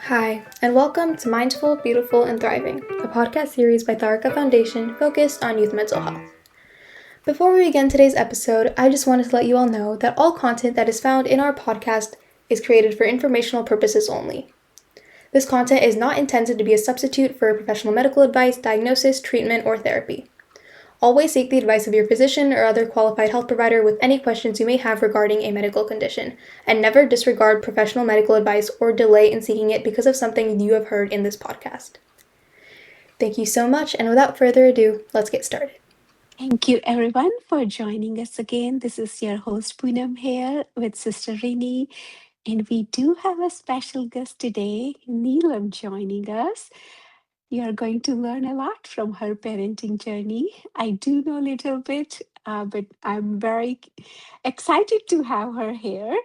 Hi, and welcome to Mindful, Beautiful, and Thriving, a podcast series by Tharaka Foundation focused on youth mental health. Before we begin today's episode, I just wanted to let you all know that all content that is found in our podcast is created for informational purposes only. This content is not intended to be a substitute for professional medical advice, diagnosis, treatment, or therapy. Always seek the advice of your physician or other qualified health provider with any questions you may have regarding a medical condition, and never disregard professional medical advice or delay in seeking it because of something you have heard in this podcast. Thank you so much, and without further ado, let's get started. Thank you, everyone, for joining us again. This is your host, Punam, here with Sister Rini. And we do have a special guest today, Neelam, joining us. You are going to learn a lot from her parenting journey. I do know a little bit, but I'm very excited to have her here.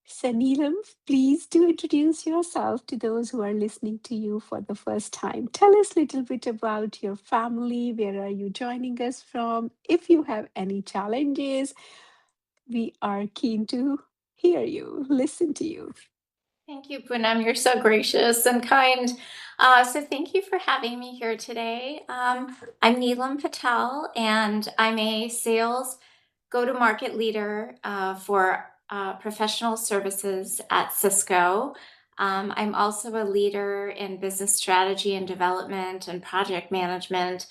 So, Neelam, please do introduce yourself to those who are listening to you for the first time. Tell us a little bit about your family. Where are you joining us from? If you have any challenges, we are keen to hear you, listen to you. Thank you, Punam. You're so gracious and kind. So thank you for having me here today. I'm Neelam Patel, and I'm a sales go-to-market leader for professional services at Cisco. I'm also a leader in business strategy and development and project management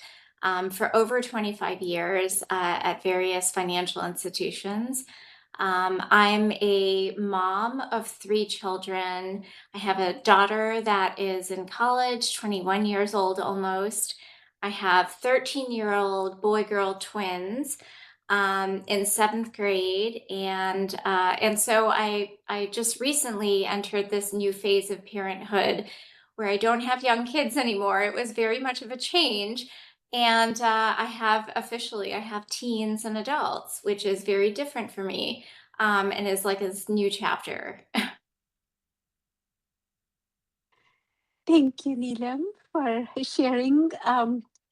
for over 25 years at various financial institutions. I'm a mom of three children. I have a daughter that is in college, 21 years old almost. I have 13-year-old boy-girl twins in seventh grade, and so I just recently entered this new phase of parenthood where I don't have young kids anymore. It was very much of a change. And I have teens and adults, which is very different for me, and is like this new chapter. Thank you, Neelam, for sharing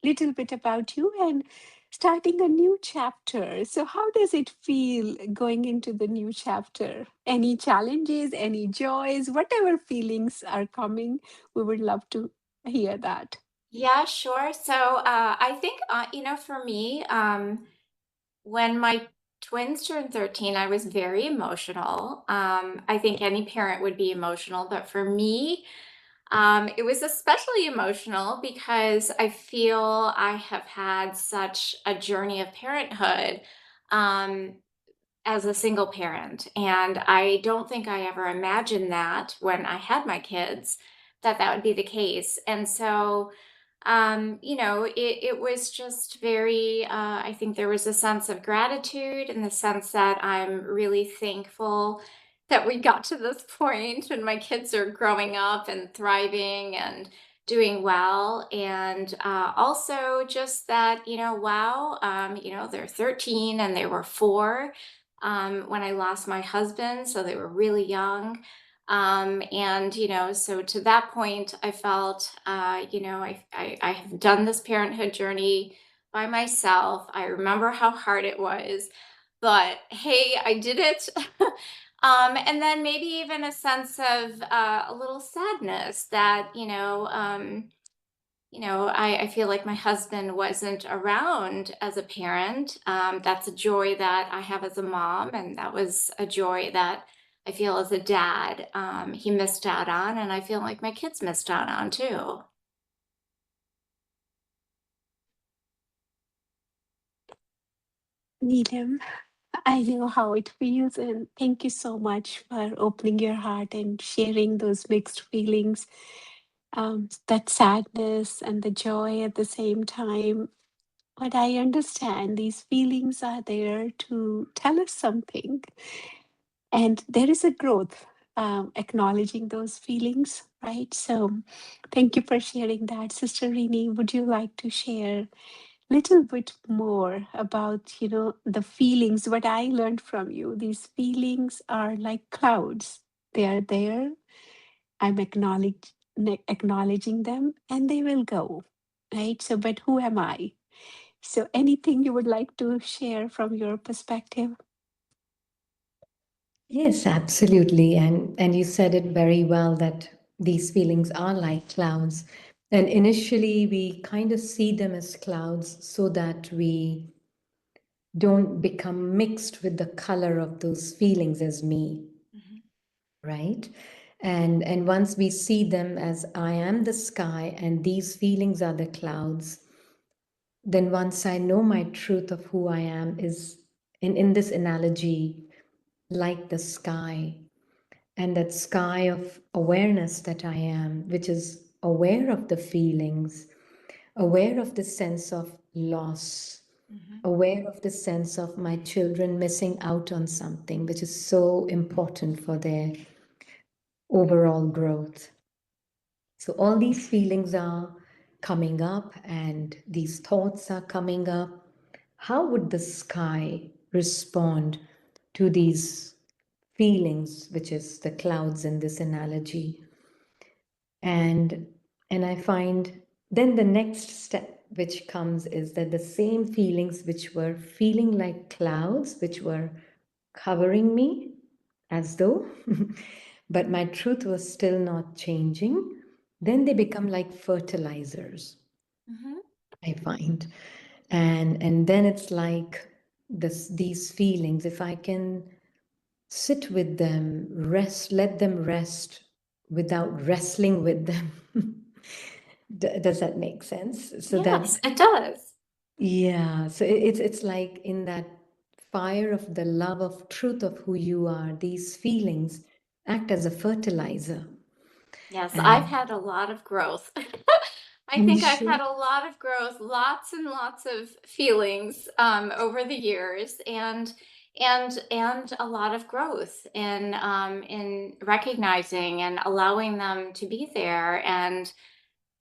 little bit about you and starting a new chapter. So, how does it feel going into the new chapter? Any challenges, any joys, whatever feelings are coming, we would love to hear that. Yeah, sure. So I think, for me, when my twins turned 13, I was very emotional. I think any parent would be emotional, but for me, it was especially emotional because I feel I have had such a journey of parenthood um, as a single parent. And I don't think I ever imagined that when I had my kids, that would be the case. And so, it was just very, I think there was a sense of gratitude in the sense that I'm really thankful that we got to this point and my kids are growing up and thriving and doing well. And also just that, wow, they're 13 and they were 4 when I lost my husband. So they were really young. And, so to that point, I felt, I have done this parenthood journey by myself. I remember how hard it was, but hey, I did it. And then maybe even a sense of a little sadness that, I feel like my husband wasn't around as a parent. That's a joy that I have as a mom, and that was a joy that I feel as a dad he missed out on, and I feel like my kids missed out on too. Neelam, I know how it feels, and thank you so much for opening your heart and sharing those mixed feelings, that sadness and the joy at the same time. But I understand these feelings are there to tell us something, and there is a growth. Acknowledging those feelings, right? So, thank you for sharing that, Sister Rini. Would you like to share little bit more about the feelings what I learned from you? These feelings are like clouds. They are there. I'm acknowledging them, and they will go, right? So but who am I? So anything you would like to share from your perspective? Yes, absolutely. And you said it very well that these feelings are like clouds. And initially, we kind of see them as clouds so that we don't become mixed with the color of those feelings as me, right? And once we see them as I am the sky and these feelings are the clouds, then once I know my truth of who I am is in this analogy like the sky, and that sky of awareness that I am, which is aware of the feelings, aware of the sense of loss, aware of the sense of my children missing out on something which is so important for their overall growth. So all these feelings are coming up and these thoughts are coming up. How would the sky respond to these feelings, which is the clouds in this analogy? And I find then the next step which comes is that the same feelings which were feeling like clouds, which were covering me as though, but my truth was still not changing, then they become like fertilizers, I find. And then it's like these feelings, if I can sit with them, rest, let them rest without wrestling with them. Does that make sense? So that, Yes, it does. yeah, so it's like in that fire of the love of truth of who you are, these feelings act as a fertilizer. Yes, I've And had a lot of growth. I you think I've sure? had a lot of growth, lots and lots of feelings over the years, and a lot of growth in recognizing and allowing them to be there, and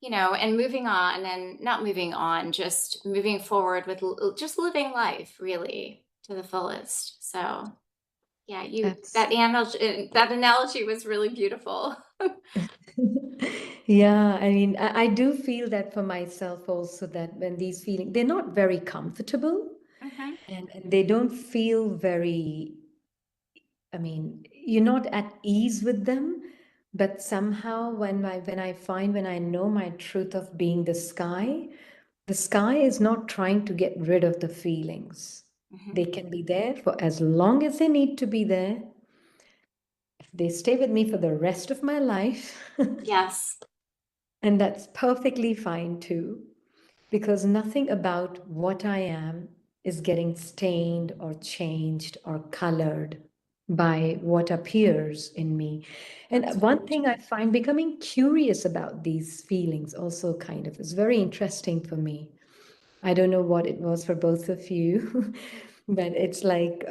and moving on, and not moving on, just moving forward with just living life really to the fullest. So yeah, you Abs- that analogy was really beautiful. Yeah, I mean, I do feel that for myself also, that when these feelings, they're not very comfortable Hmm. and they don't feel very, I mean, you're not at ease with them, but somehow when I know my truth of being the sky is not trying to get rid of the feelings. Hmm. They can be there for as long as they need to be there. If they stay with me for the rest of my life, Yes. and that's perfectly fine too, because nothing about what I am is getting stained or changed or colored by what appears in me. That's And very one thing I true. find becoming curious about these feelings also kind of is very interesting for me. I don't know what it was for both of you, but it's like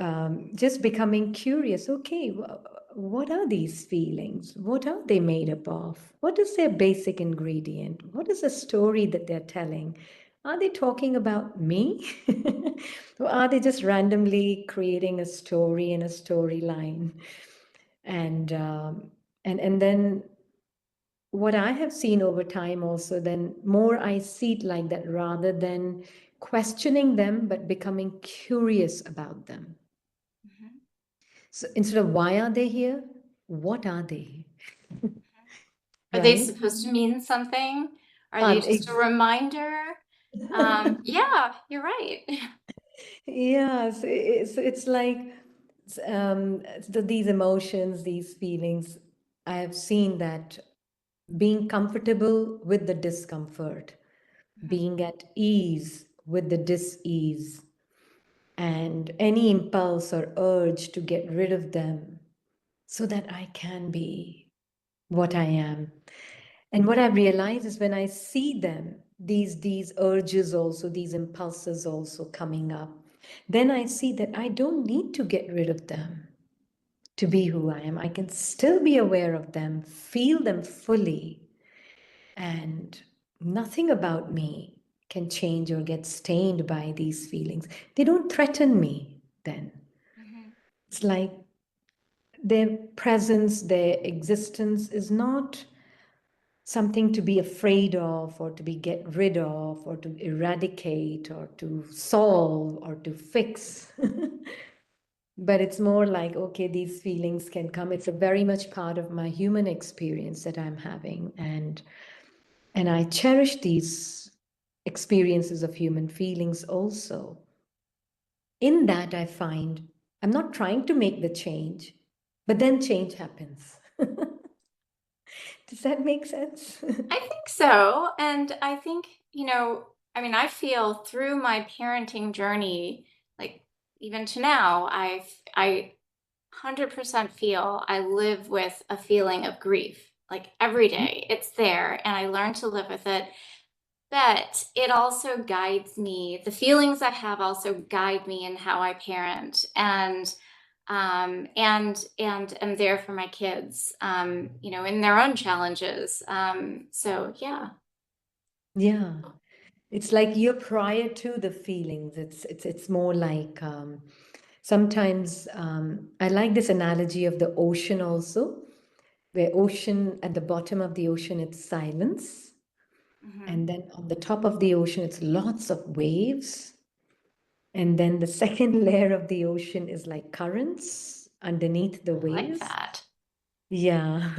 just becoming curious. Okay, what are these feelings? What are they made up of? What is their basic ingredient? What is the story that they're telling? Are they talking about me? Or are they just randomly creating a story and a storyline? And and then what I have seen over time also, then more I see it like that rather than questioning them, but becoming curious about them. Mhm. So instead of why are they here, what are they? Are they Right? supposed to mean something? Are they Um, just a ex- reminder? Yeah, you're right. yes, it's like these emotions, these feelings. I have seen that being comfortable with the discomfort, Mhm. being at ease with the dis-ease, and any impulse or urge to get rid of them so that I can be what I am. And what I've realized is when I see them, these urges also, these impulses also coming up, then I see that I don't need to get rid of them to be who I am. I can still be aware of them, feel them fully, and nothing about me can change or get stained by these feelings. They don't threaten me then. Mhm. It's like their presence, their existence is not something to be afraid of or to be get rid of or to eradicate or to solve or to fix. But it's more like, okay, these feelings can come. It's a very much part of my human experience that I'm having. And I cherish these experiences of human feelings also. In that, I find I'm not trying to make the change, but then change happens. Does that make sense? I think so. And I think, I mean, I feel through my parenting journey, like even to now, I 100% feel I live with a feeling of grief. Like every day, it's there, and I learn to live with it. But it also guides me. The feelings I have also guide me in how I parent, and am there for my kids, in their own challenges. So yeah. Yeah. It's like you're prior to the feelings. It's more like sometimes I like this analogy of the ocean also, where ocean at the bottom of the ocean it's silence, Mhm. and then on the top of the ocean it's lots of waves, and then the second layer of the ocean is like currents underneath the I like waves. that. Yeah,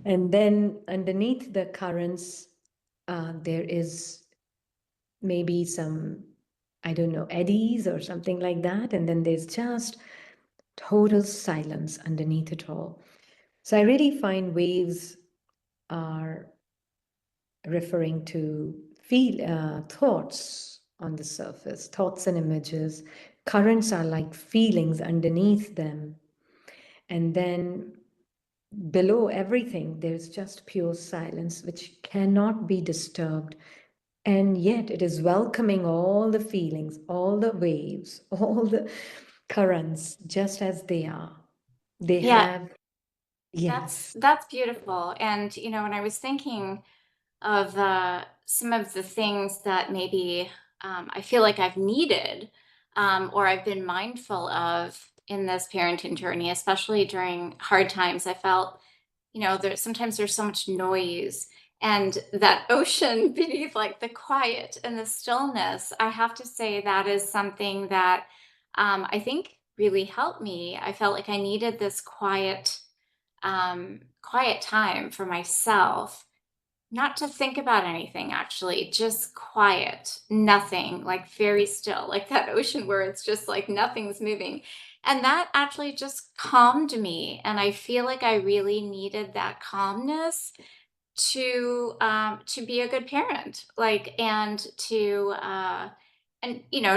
and then underneath the currents there is maybe some, I don't know, eddies or something like that. And then there's just total silence underneath it all. So I really find waves are referring to thoughts on the surface, thoughts and images. Currents are like feelings underneath them. And then below everything, there's just pure silence, which cannot be disturbed. And yet it is welcoming all the feelings, all the waves, all the currents, just as they are. They Yeah, have, that's yes. that's beautiful. And when I was thinking of some of the things that maybe I feel like I've needed, or I've been mindful of in this parenting journey, especially during hard times. I felt, there's so much noise, and that ocean beneath, like the quiet and the stillness. I have to say that is something that I think really helped me. I felt like I needed this quiet time for myself, not to think about anything, actually, just quiet, nothing, like very still, like that ocean where it's just like nothing's moving. And that actually just calmed me. And I feel like I really needed that calmness to be a good parent, like, and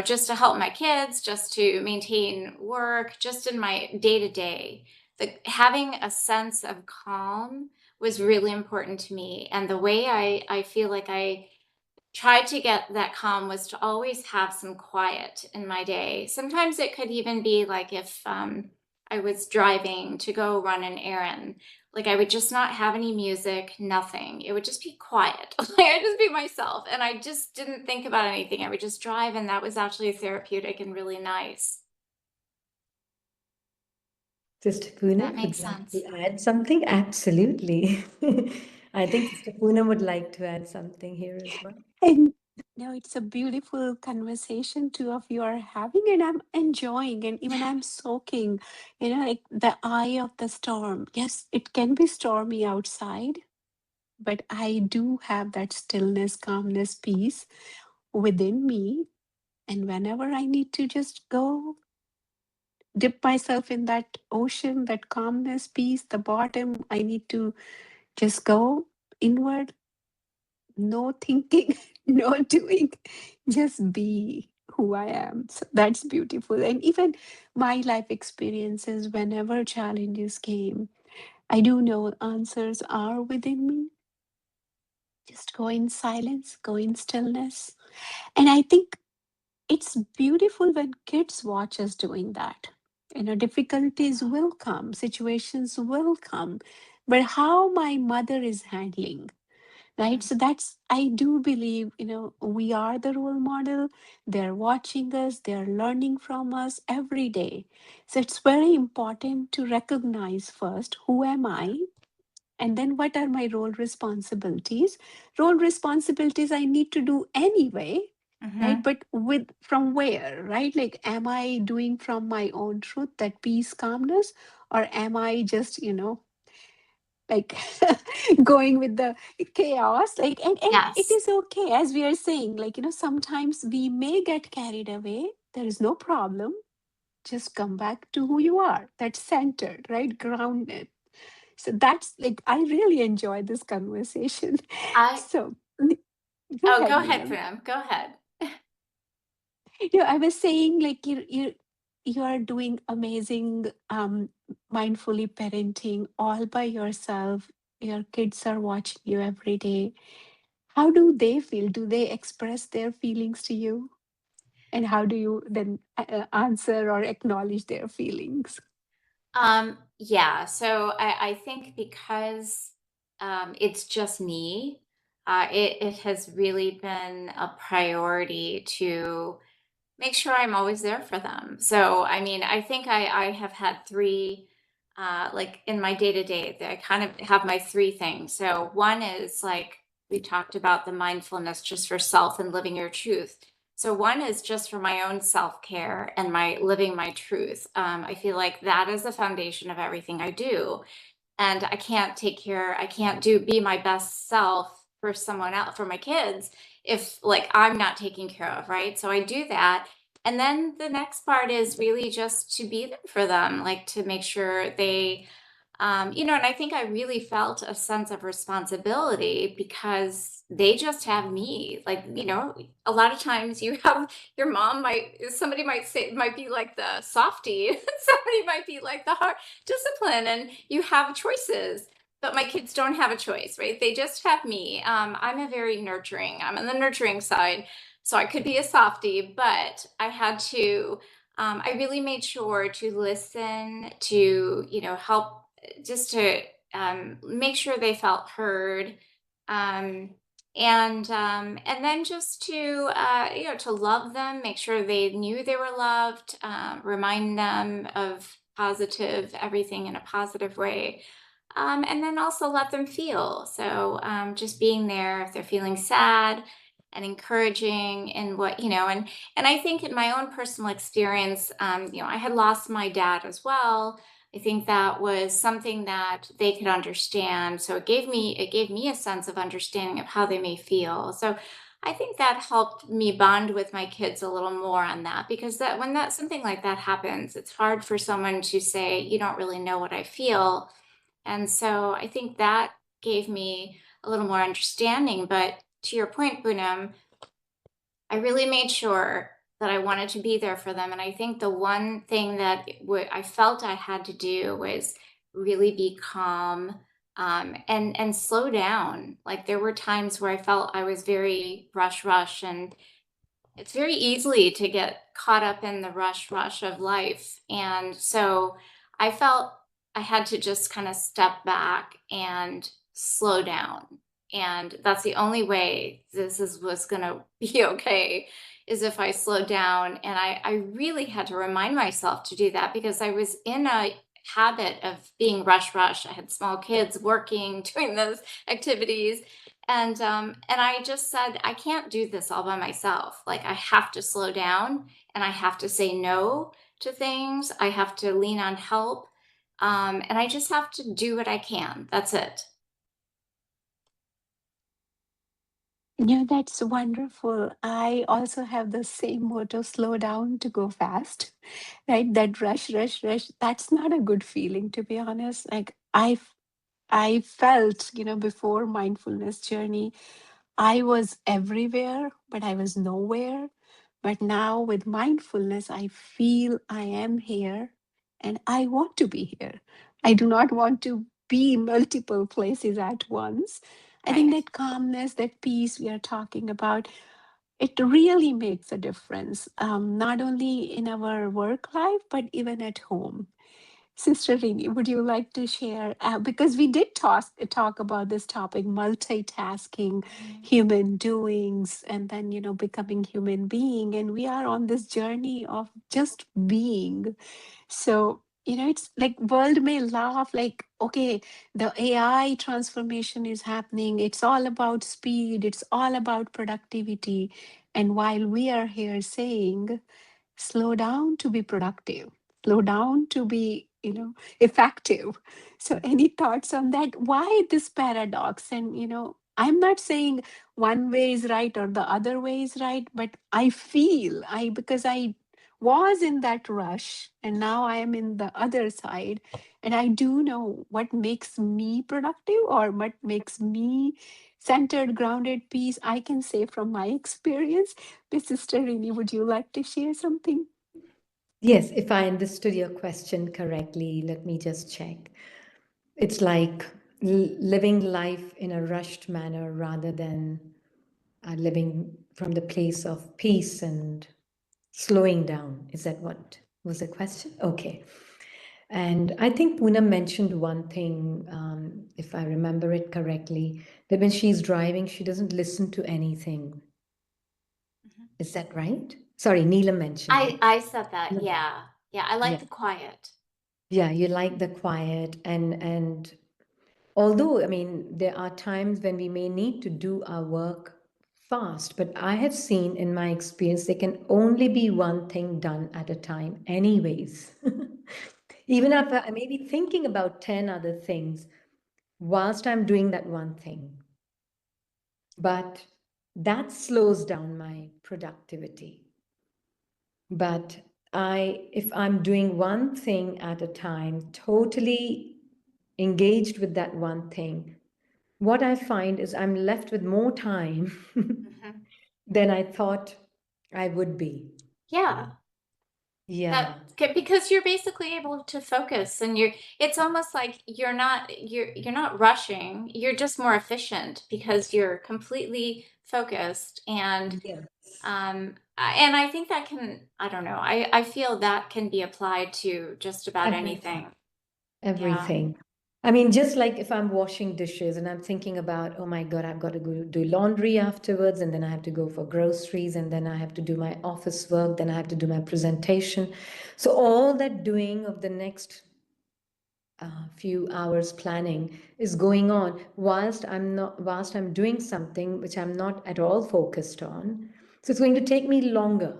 just to help my kids, just to maintain work, just in my day to day. The Having a sense of calm was really important to me, and the way I feel like I tried to get that calm was to always have some quiet in my day. Sometimes it could even be like if I was driving to go run an errand, like I would just not have any music, nothing. It would just be quiet. Like I'd just be myself, and I just didn't think about anything. I would just drive, and that was actually therapeutic and really nice. Sister If that Poonam would makes like sense. to add something? Absolutely. I think Sister Poonam would like to add something here as well. And no, it's a beautiful conversation two of you are having, and I'm enjoying, and even I'm soaking, like the eye of the storm. Yes, it can be stormy outside, but I do have that stillness, calmness, peace within me. And whenever I need to just go dip myself in that ocean, that calmness, peace, the bottom, I need to just go inward, no thinking, no doing, just be who I am. So that's beautiful. And even my life experiences, whenever challenges came, I do know answers are within me. Just go in silence, go in stillness. And I think it's beautiful when kids watch us doing that. Difficulties will come, situations will come, but how my mother is handling, right? Mhm. So that's, I do believe, we are the role model. They're watching us, they're learning from us every day. So it's very important to recognize first who am I, and then what are my role responsibilities. Role responsibilities I need to do anyway, right? Mm-hmm. But with from where, right? Like, am I doing from my own truth, that peace, calmness, or am I just, like going with the chaos? Like, and it Yes. is okay, as we are saying, like, sometimes we may get carried away. There is no problem. Just come back to who you are. That's centered, right? Grounded. So that's like, I really enjoy this conversation. I So go Oh, ahead, go ahead, Neelam. Punam. Go ahead. I was saying, like, you are doing amazing, mindfully parenting all by yourself. Your kids are watching you every day. How do they feel? Do they express their feelings to you? And how do you then answer or acknowledge their feelings? Yeah, so I think because it's just me, it has really been a priority to make sure I'm always there for them. So, I mean, I think I have had three, like in my day to day, I kind of have my three things. So, one is like we talked about the mindfulness just for self and living your truth. So, one is just for my own self care and my living my truth. I feel like that is the foundation of everything I do, and I can't be my best self for someone else, for my kids, if like I'm not taken care of, right? So I do that. And then the next part is really just to be there for them, like to make sure they and I think I really felt a sense of responsibility because they just have me. Like, a lot of times you have your mom somebody might say, might be like the softie, somebody might be like the hard discipline, and you have choices. But my kids don't have a choice, right? They just have me. I'm I'm on the nurturing side. So I could be a softie, but I really made sure to listen, to, help just to make sure they felt heard, um, and then just to to love them, make sure they knew they were loved, remind them of positive everything in a positive way, and then also let them feel. So just being there if they're feeling sad and encouraging and and I think in my own personal experience, I had lost my dad as well. I think that was something that they could understand. So it gave me a sense of understanding of how they may feel. So I think that helped me bond with my kids a little more on that, because that when that something like that happens, it's hard for someone to say, you don't really know what I feel. And so I think that gave me a little more understanding. But to your point, Poonam, I really made sure that I wanted to be there for them. And I think the one thing that I felt I had to do was really be calm, and slow down. Like there were times where I felt I was very rush, and it's very easily to get caught up in the rush of life. And so I felt I had to just kind of step back and slow down. And that's the only way was going to be okay, is if I slowed down. And I really had to remind myself to do that, because I was in a habit of being rush. I had small kids working, doing those activities, and I just said, I can't do this all by myself. Like I have to slow down, and I have to say no to things. I have to lean on help. And I just have to do what I can. That's it. Yeah, that's wonderful. I also have the same motto: slow down to go fast, right? That rush, that's not a good feeling, to be honest. Like, I felt, before mindfulness journey, I was everywhere, but I was nowhere. But now with mindfulness, I feel I am here and I want to be here. I do not want to be multiple places at once. I think Right. that calmness, that peace we are talking about, it really makes a difference, not only in our work life, but even at home. Sister Rini, would you like to share? Because we did talk about this topic, multitasking, human doings, and then, becoming human being. And we are on this journey of just being. So, it's like world may laugh like, okay, the AI transformation is happening. It's all about speed. It's all about productivity. And while we are here saying, slow down to be productive, slow down to be, effective. So any thoughts on that? Why this paradox? And I'm not saying one way is right or the other way is right, but I feel I because I was in that rush and now I am in the other side, and I do know what makes me productive or what makes me centered, grounded, peace. I can say from my experience. My sister Rini, would you like to share something? Yes, if I understood your question correctly, let me just check. It's like living life in a rushed manner rather than living from the place of peace and slowing down. Is that what was the question? Okay. And I think Poonam mentioned one thing, if I remember it correctly, that when she's driving, she doesn't listen to anything. Mhm. Is that right? Sorry, Neelam mentioned it. I said that. Yeah. Yeah. Yeah. I like Yeah. the quiet. Yeah, you like the quiet, and although, I mean, there are times when we may need to do our work fast, but I have seen in my experience there can only be one thing done at a time, anyways. Even if I may be thinking about 10 other things whilst I'm doing that one thing, but that slows down my productivity. But if I'm doing one thing at a time, totally engaged with that one thing, what I find is I'm left with more time Mhm. than I thought I would be. Yeah. Yeah. Because you're basically able to focus, and it's almost like you're not rushing. You're just more efficient because you're completely focused. And Yes. and I think that can, I don't know, I feel that can be applied to just about Everything. anything. Yeah. Everything. I mean, just like if I'm washing dishes and I'm thinking about, oh my God, I've got to go do laundry afterwards, and then I have to go for groceries, and then I have to do my office work, then I have to do my presentation. So all that doing of the next few hours planning is going on whilst I'm doing something which I'm not at all focused on. So it's going to take me longer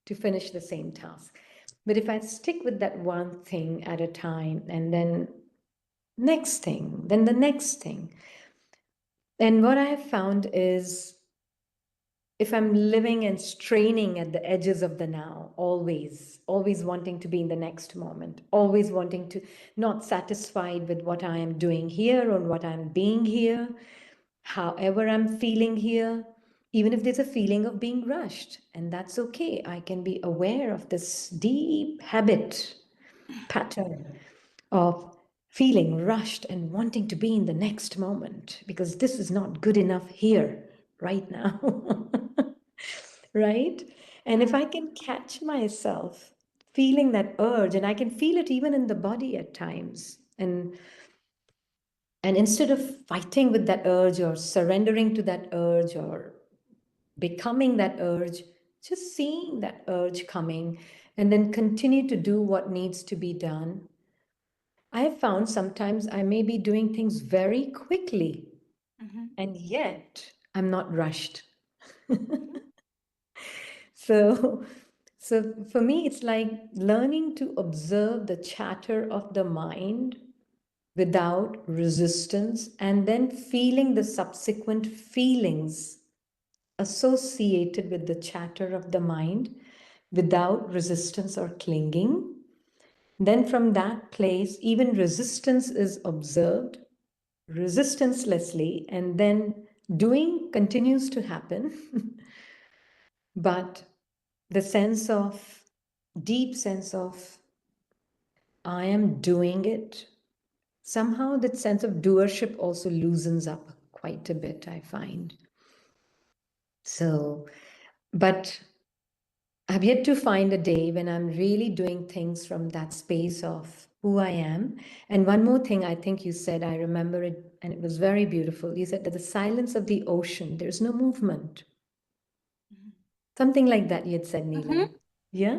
to finish the same task. But if I stick with that one thing at a time, and then next thing, then the next thing. And what I have found is if I'm living and straining at the edges of the now, always wanting to be in the next moment, always wanting to, not satisfied with what I am doing here or what I'm being here, however I'm feeling here, even if there's a feeling of being rushed, and that's okay. I can be aware of this deep habit pattern of feeling rushed and wanting to be in the next moment because this is not good enough here right now. Right? And if I can catch myself feeling that urge, and I can feel it even in the body at times, and instead of fighting with that urge or surrendering to that urge or becoming that urge, just seeing that urge coming and then continue to do what needs to be done. I have found sometimes I may be doing things very quickly, Mhm. and yet I'm not rushed. Mhm. So, so for me, it's like learning to observe the chatter of the mind without resistance and then feeling the subsequent feelings associated with the chatter of the mind without resistance or clinging. Then from that place, even resistance is observed resistancelessly, and then doing continues to happen. But the sense of, deep sense of, I am doing it, somehow that sense of doership also loosens up quite a bit, I find. So, but I've yet to find a day when I'm really doing things from that space of who I am. And one more thing I think you said, I remember it, and it was very beautiful. You said that the silence of the ocean, there's no movement. Mhm. Something like that you had said, Mhm. Neelam. Yeah.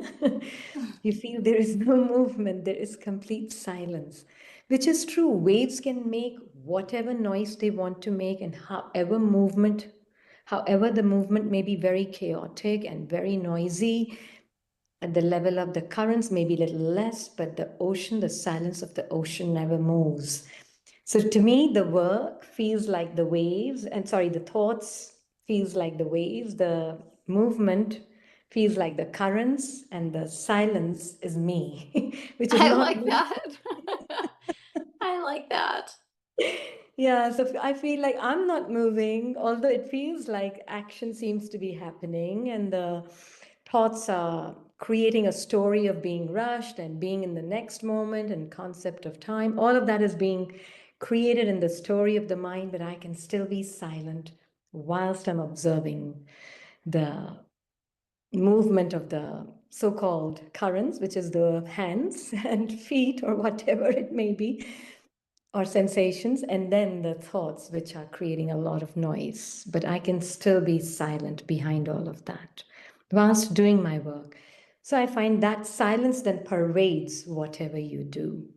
You feel there is no movement, there is complete silence, which is true. Waves can make whatever noise they want to make, and however the movement may be very chaotic and very noisy. At the level of the currents, maybe a little less, but the ocean, the silence of the ocean never moves. So to me, the work feels like the waves, and sorry, the thoughts feels like the waves, the movement feels like the currents, and the silence is me, which is I not like me. that. I like that. Yeah, so I feel like I'm not moving, although it feels like action seems to be happening, and the thoughts are creating a story of being rushed and being in the next moment and concept of time. All of that is being created in the story of the mind, but I can still be silent whilst I'm observing the movement of the so-called currents, which is the hands and feet or whatever it may be, or sensations, and then the thoughts, which are creating a lot of noise. But I can still be silent behind all of that whilst doing my work. So I find that silence then pervades whatever you do.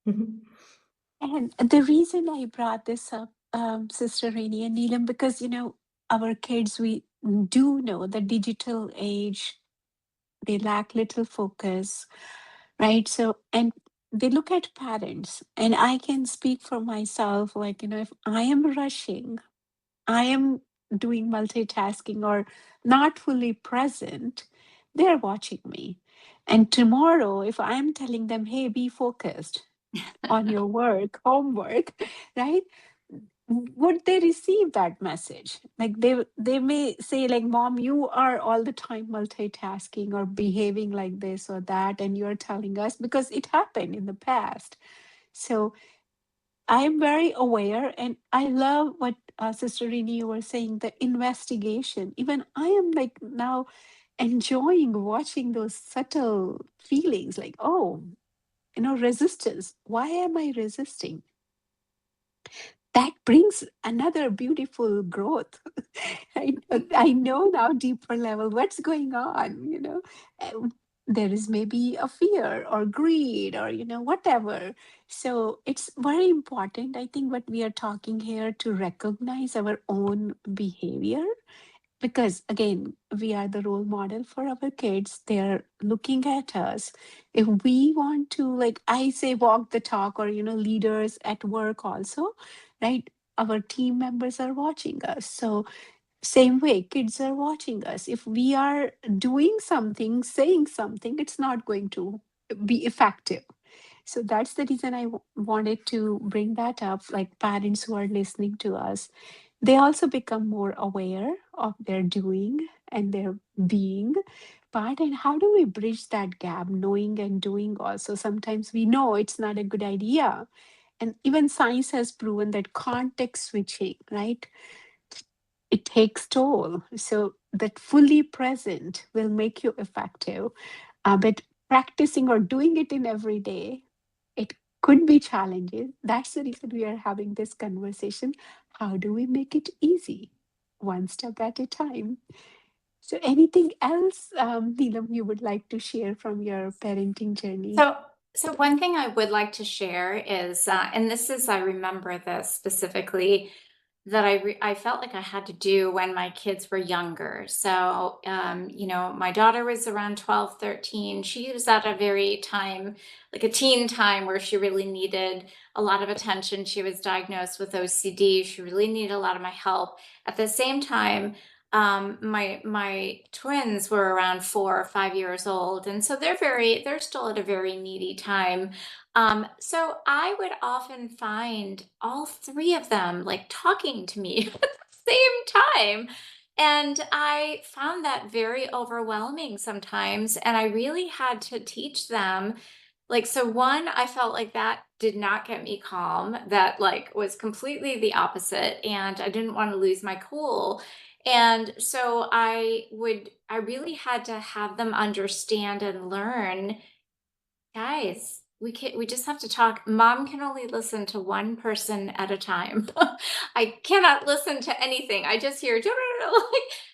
And the reason I brought this up, Sister Rainey and Neelam, because, our kids, we do know the digital age, they lack little focus, right? So, and they look at parents, and I can speak for myself, like, if I am rushing, I am doing multitasking or not fully present, they're watching me. And tomorrow, if I'm telling them, hey, be focused on your work, homework, right? Would they receive that message? Like they may say, like, mom, you are all the time multitasking or behaving like this or that, and you're telling us because it happened in the past. So I am very aware, and I love what Sister Rini, you were saying, the investigation. Even I am like now enjoying watching those subtle feelings, like, oh, resistance. Why am I resisting? That brings another beautiful growth. I know now deeper level what's going on. There is maybe a fear or greed or whatever. So it's very important, I think, what we are talking here, to recognize our own behavior, because again, we are the role model for our kids. They're looking at us. If we want to, like I say, walk the talk, or leaders at work also, right? Our team members are watching us. So same way, kids are watching us. If we are doing something, saying something, it's not going to be effective. So that's the reason I wanted to bring that up. Like, parents who are listening to us, they also become more aware of their doing and their being part. And how do we bridge that gap, knowing and doing? Also, sometimes we know it's not a good idea, and even science has proven that context switching, right, it takes toll. So that fully present will make you effective, but practicing or doing it in every day, it could be challenging. That's the reason we are having this conversation. How do we make it easy? One step at a time. So, anything else, Neelam, you would like to share from your parenting journey? So one thing I would like to share is, and this is, I remember this specifically, that I felt like I had to do when my kids were younger. So, my daughter was around 12, 13. She was at a very time, like a teen time, where she really needed a lot of attention. She was diagnosed with OCD. She really needed a lot of my help. At the same time, my twins were around 4 or 5 years old, and so they're still at a very needy time. So I would often find all three of them like talking to me at the same time. And I found that very overwhelming sometimes. And I really had to teach them. Like, so one, I felt like that did not get me calm. That like was completely the opposite. And I didn't want to lose my cool. And so I really had to have them understand and learn, guys, we just have to talk. Mom can only listen to one person at a time. I cannot listen to anything. I just hear like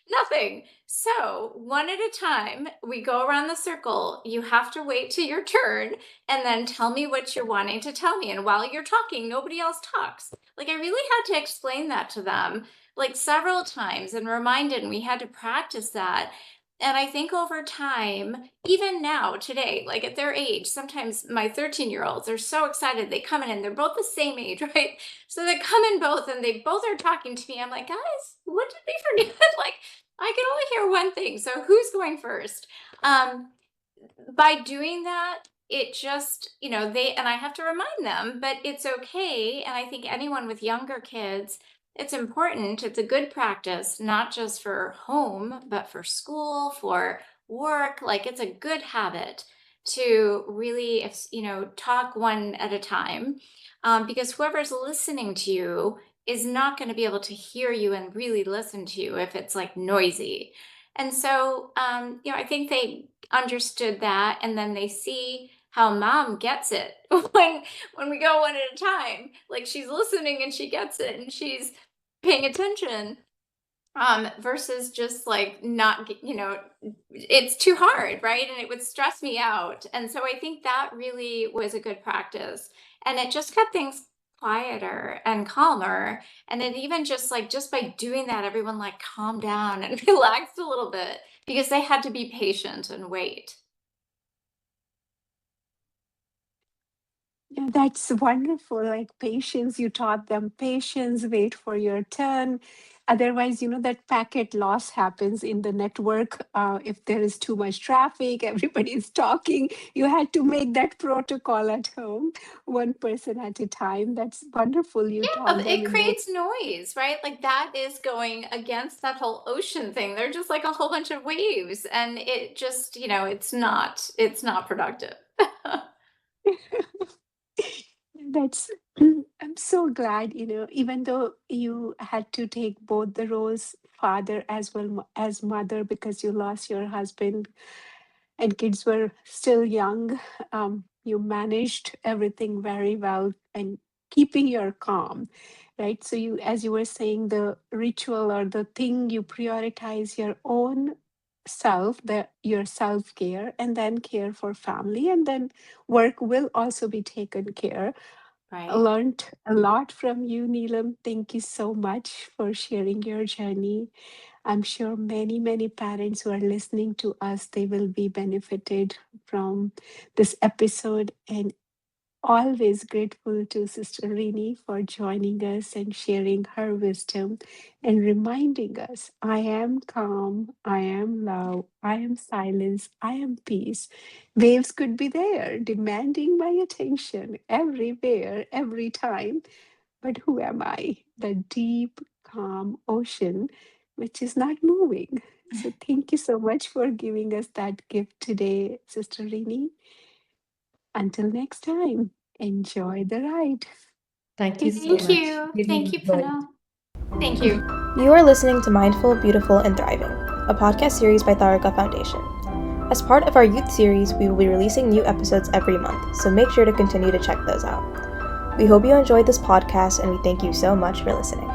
nothing. So, one at a time, we go around the circle. You have to wait till your turn and then tell me what you're wanting to tell me. And while you're talking, nobody else talks. Like, I really had to explain that to them like several times and reminded, and we had to practice that. And I think over time, even now, today, like at their age, sometimes my 13-year-olds are so excited. They come in and they're both the same age, right? So they come in both and they both are talking to me. I'm like, guys, what did we forget? Like, I can only hear one thing. So who's going first? By doing that, it just, and I have to remind them, but it's okay. And I think anyone with younger kids, it's important. It's a good practice, not just for home, but for school, for work. Like it's a good habit to really, talk one at a time, because whoever's listening to you is not going to be able to hear you and really listen to you if it's like noisy. And so, I think they understood that, and then they see how mom gets it when we go one at a time. Like she's listening and she gets it and she's paying attention, versus just like not, it's too hard, right? And it would stress me out. And so I think that really was a good practice. And it just kept things quieter and calmer. And then even just by doing that, everyone like calmed down and relaxed a little bit because they had to be patient and wait. Yeah, that's wonderful. Like patience, you taught them patience, wait for your turn. Otherwise, that packet loss happens in the network. If there is too much traffic, everybody is talking. You had to make that protocol at home, one person at a time. That's wonderful. You Yeah, taught them it in both. creates noise, right? Like that is going against that whole ocean thing. They're just like a whole bunch of waves and it just, it's not productive. That's, I'm so glad, even though you had to take both the roles, father as well as mother, because you lost your husband and kids were still young, you managed everything very well and keeping your calm, right? So you, as you were saying, the ritual or the thing you prioritize your own self, your self care, and then care for family, and then work will also be taken care. I Right. learned a lot from you, Neelam. Thank you so much for sharing your journey. I'm sure many, many parents who are listening to us, they will be benefited from this episode. And always grateful to Sister Rini for joining us and sharing her wisdom and reminding us I am calm, I am love, I am silence, I am peace. Waves could be there, demanding my attention everywhere, every time. But who am I? The deep, calm ocean, which is not moving. So thank you so much for giving us that gift today, Sister Rini. Until next time, enjoy the ride. Thank you so Thank much. you. Really Thank you, enjoyed. Punam. Thank you. You are listening to Mindful, Beautiful, and Thriving, a podcast series by Tharaka Foundation. As part of our youth series, we will be releasing new episodes every month, so make sure to continue to check those out. We hope you enjoyed this podcast and we thank you so much for listening.